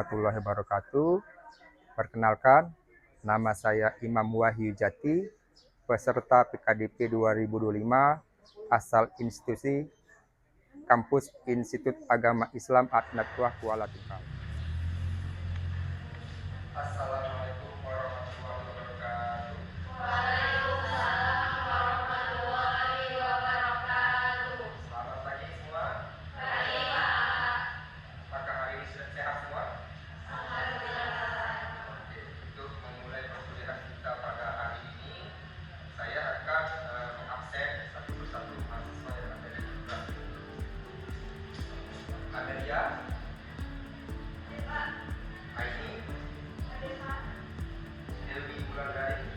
warahmatullahi wabarakatuh. Perkenalkan, nama saya Imam Wahyu Jati, peserta PKDP 2025, asal institusi Kampus Institut Agama Islam Ad-Nadwah Kuala Tungkal. Assalamualaikum warahmatullahi wabarakatuh. Waalaikumsalam warahmatullahi wabarakatuh. Selamat pagi semua. Baik, Pak. Apakah hari ini sudah sehat semua? Alhamdulillah. Oke, untuk memulai perkuliahan kita pada hari ini, saya akan mengabsen satu persatu mahasiswa yang ada di kelas. Amelia, Pak. Aini, Ada, Pak. Dewi Wulandari,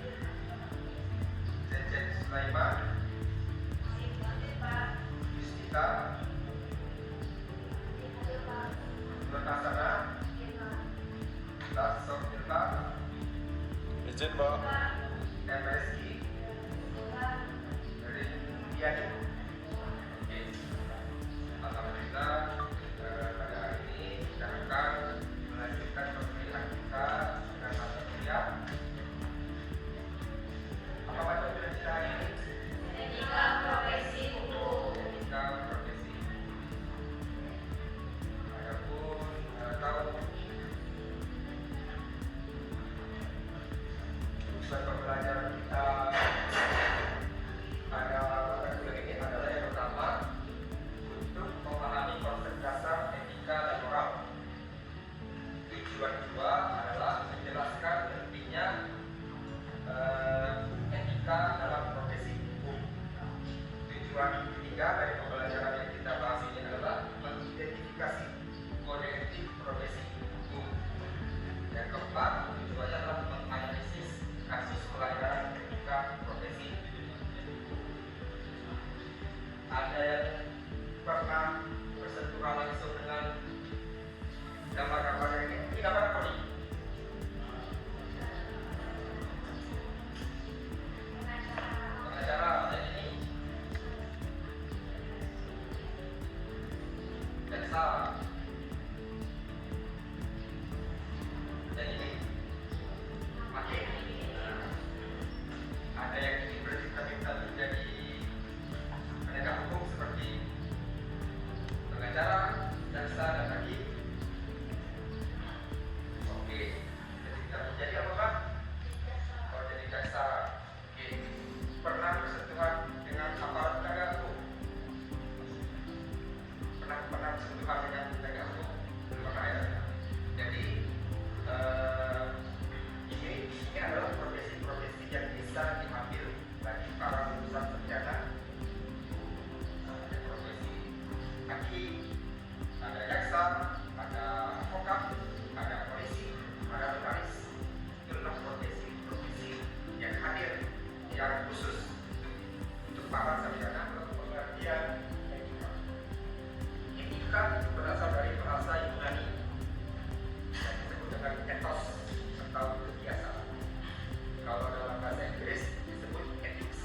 Cecep Sulaiman, Ada, Pak. Yusnita, Ada, Pak. Nurhasana, Ada, Pak. Lasofilta, Izin, Mbak. MSI, Pak. Rindiani. Oke, alhamdulillah pada hari ini kita akan melanjutkan perkuliahan kita dengan mata kuliah. Apa mata kuliah kita hari ini? Etika profesi hukum. Etika profesi. Adapun tahu tujuan pembelajaran kita pada mata kuliah ini adalah yang pertama untuk memahami konsep dasar etika dan moral. Tujuan kedua adalah menjelaskan pentingnya etika dalam profesi hukum. Tujuan ketiga dari pembelajaran yang kita bahas ini adalah mengidentifikasi kode etik profesi hukum. Yang keempat, tujuannya adalah menganalisis kasus pelanggaran etika profesi hukum. Ada yang pernah bersentuhan langsung dengan gambar-gambar ini? Ini gambar apa nih? Pengacara, dan ini jaksa, dan ini hakim. Ada yang ingin bercita-cita menjadi penegak hukum seperti pengacara, jaksa, dan hakim. Oke, ketika menjadi apa, Pak? Kalau jadi jaksa. Oke, pernah bersentuhan dengan aparat penegak hukum? Pernah bersentuhan dengan penegak hukum? Belum pernah ya? Jadi ini adalah profesi-profesi yang bisa diambil bagi para lulusan sarjana. Ada profesi hakim, ada jaksa, ada advokat, ada polisi, ada notaris. Itu adalah profesi-profesi yang hadir, yang khusus untuk para sarjana untuk pengertian etika. Etika itu berasal dari bahasa Yunani yang disebut dengan ethos atau kebiasaan. Kalau dalam bahasa Inggris disebut ethics.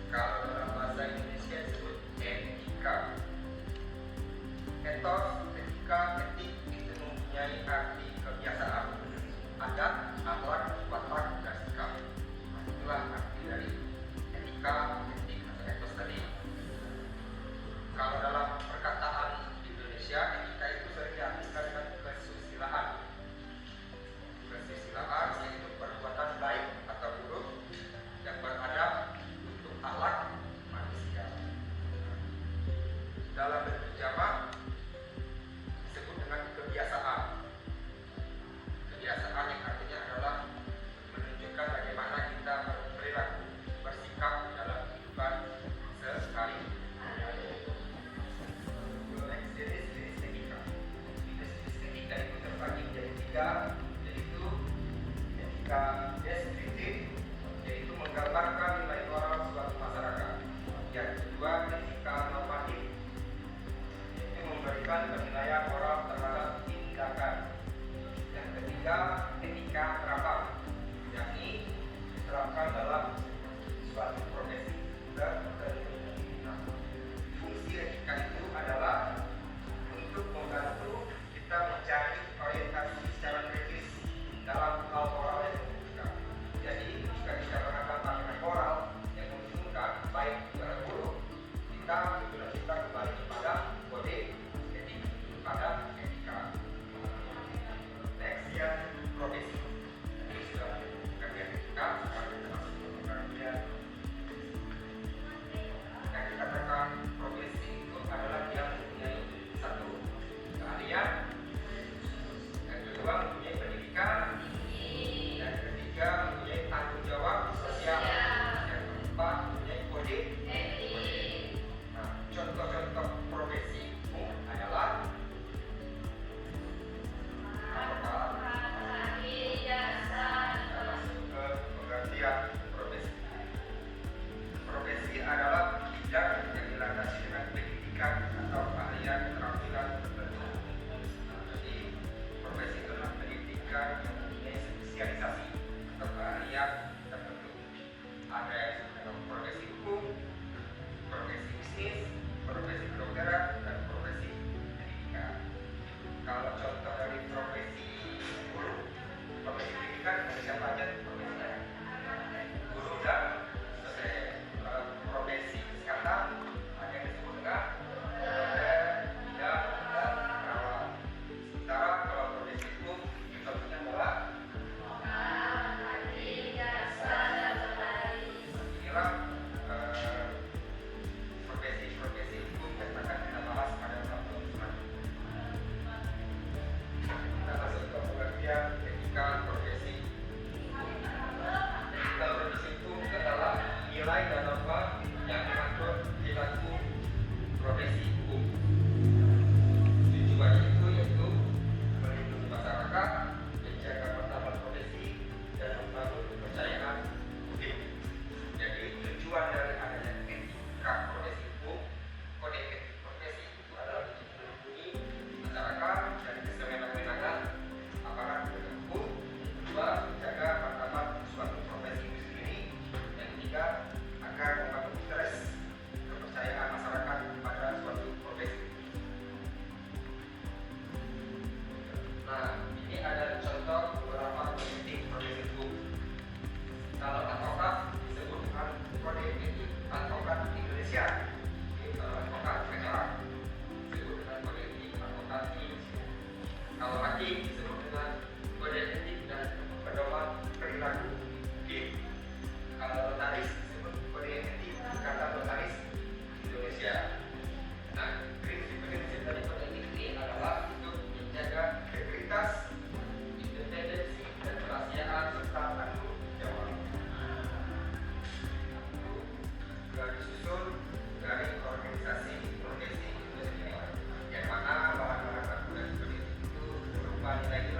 Kalau dalam bahasa Indonesia disebut etika. Ethos, etika, etik itu mempunyai arti kebiasaan, adat, akhlak, watak, dan sikap. Nah, itulah arti dari etika, etik, atau ethos tadi. Kalau dalam perkataan di Indonesia, etika itu sering diartikan dengan kesusilaan. Kesusilaan yaitu perbuatan baik atau buruk yang beradab untuk akhlak manusia. Dalam bentuk jamak disebut dengan kebiasaan.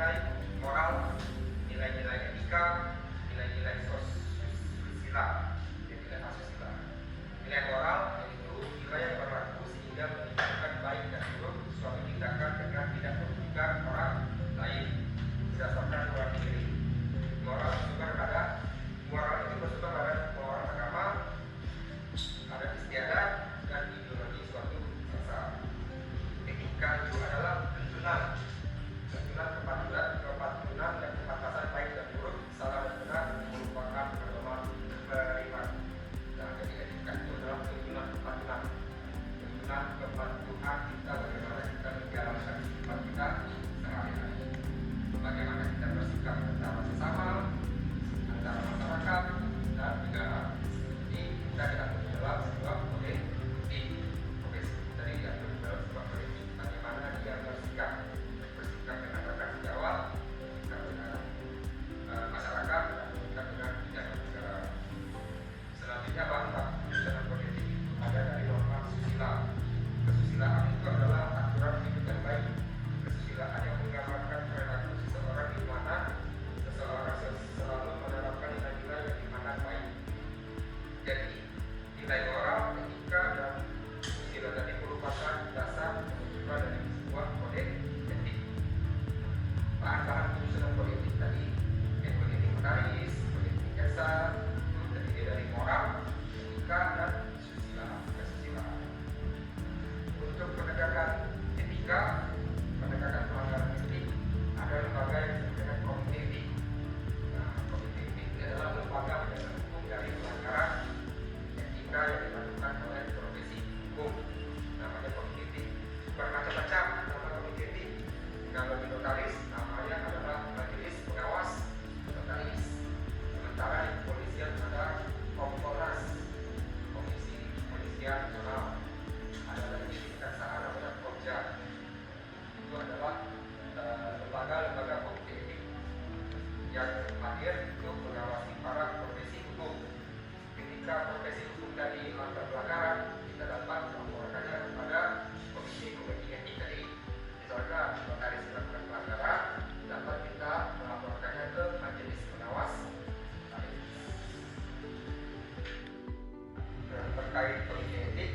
nilai-nilai moral, nilai-nilai etika, nilai-nilai susila, nilai asusila. Nilai moral yaitu nilai yang berlaku sehingga menunjukkan baik dan buruk suatu tindakan dengan tidak merugikan orang lain berdasarkan luar diri. Moral itu bersumber pada moral agama, adat istiadat, dan ideologi suatu bangsa. Etika itu adalah tuntunan kepatuhan dan kepantasan baik dan buruk, salah dan benar, merupakan pedoman beriman. Nah, jadi etika itu adalah tuntunan kepatuhan kita, bagaimana kita menjalankan sifat kita sehari-hari, bagaimana kita bersikap antara sesama, antara masyarakat, dan negara. Jadi kita diatur dalam sebuah kode etik. Dari diatur dalam sebuah kode etik, bagaimana dia bersikap dengan bertanggung jawab, bersikap dengan masyarakat, dan bersikap dengan negara. Selanjutnya bahwa dalam kode etik itu ada dari norma susila. Kesusilaan itu adalah aturan hidup yang baik. Kesusilaan yang menggambarkan perilaku seseorang di mana seseorang selalu menerapkan nilai-nilai yang dimana baik. Jadi nilai moral, etika, dan susila tadi merupakan dasar pembentukan dari sebuah kode etik. Bahan-bahan penyusunan kode etik tadi, kode etik notaris, kode etik jasa, itu terdiri dari moral, etika, dan kesusilaan. Untuk penegakan etika, penegakan pelanggaran etik, ada lembaga yang disebut dengan komite etik. Nah, komite etik ini adalah lembaga penegakan hukum dari pelanggaran etika yang dilakukan oleh profesi hukum. Namanya komite etik. Bermacam-macam nama komite etik. Kalau di notaris, namanya adalah majelis pengawas notaris. Sementara di kepolisian ada Kompolnas, Komisi Kepolisian Nasional. Ada lagi kejaksaan namanya Komja. Itu adalah lembaga-lembaga komite etik yang hadir untuk mengawasi para profesi hukum. Ketika profesi hukum tadi melanggar pelanggaran, kita dapat melaporkannya kepada komite etik tadi. Misalkan notaris melakukan pelanggaran, dapat kita melaporkannya ke majelis pengawas notaris. Terkait komite etik,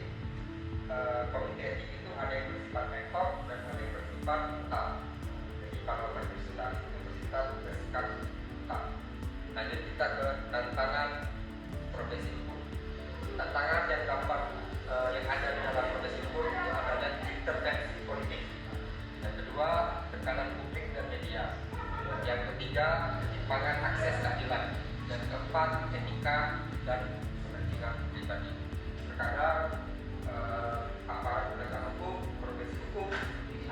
komite etik itu ada yang bersifat ad-hoc dan ada yang bersifat tetap. Jadi kalau majelis notaris itu bersifat tetap. Lanjut kita ke tantangan profesi hukum. Tantangan yang dapat yang ada di dalam profesi hukum itu adanya intervensi politik. Yang kedua, tekanan publik dan media. Yang ketiga, ketimpangan akses keadilan. Dan keempat, etika dan kepentingan pribadi. Terkadang aparat penegak hukum, profesi hukum,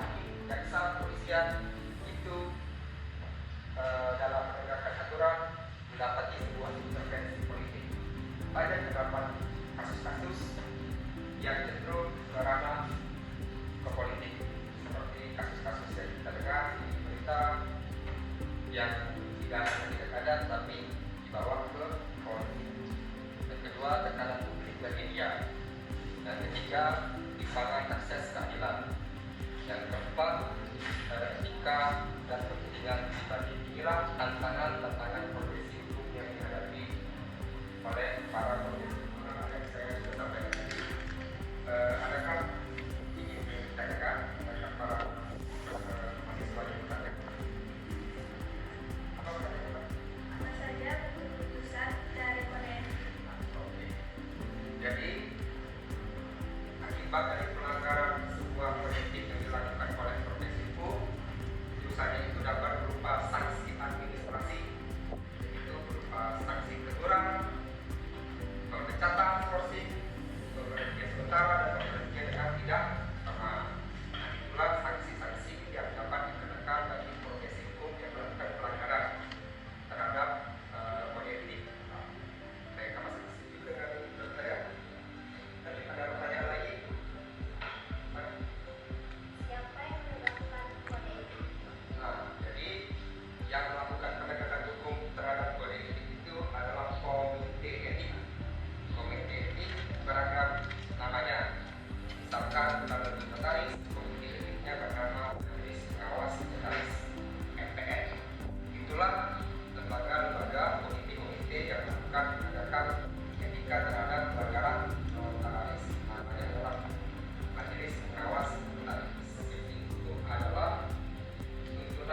hakim, jaksa, polisian itu dalam menegakkan aturan mendapati sebuah intervensi politik. Banyak terdapat kasus-kasus yang cenderung ke ranah ke politik, seperti kasus-kasus yang kita dengar di berita yang tidak ada tapi dibawa ke politik. Yang kedua, tekanan publik dan media. Dan ketiga, timpangan akses keadilan. Yang keempat, etika dan kepentingan pribadi. Inilah tantangan profesi hukum yang dihadapi oleh para profesi hukum yang saya sudah sampaikan tadi. Adakah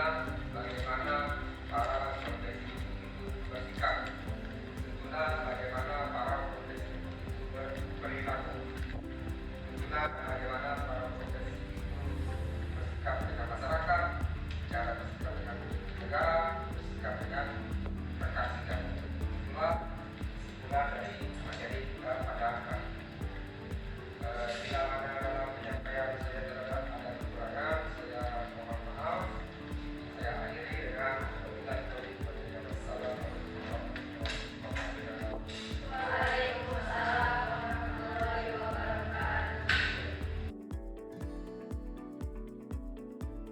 dilakukan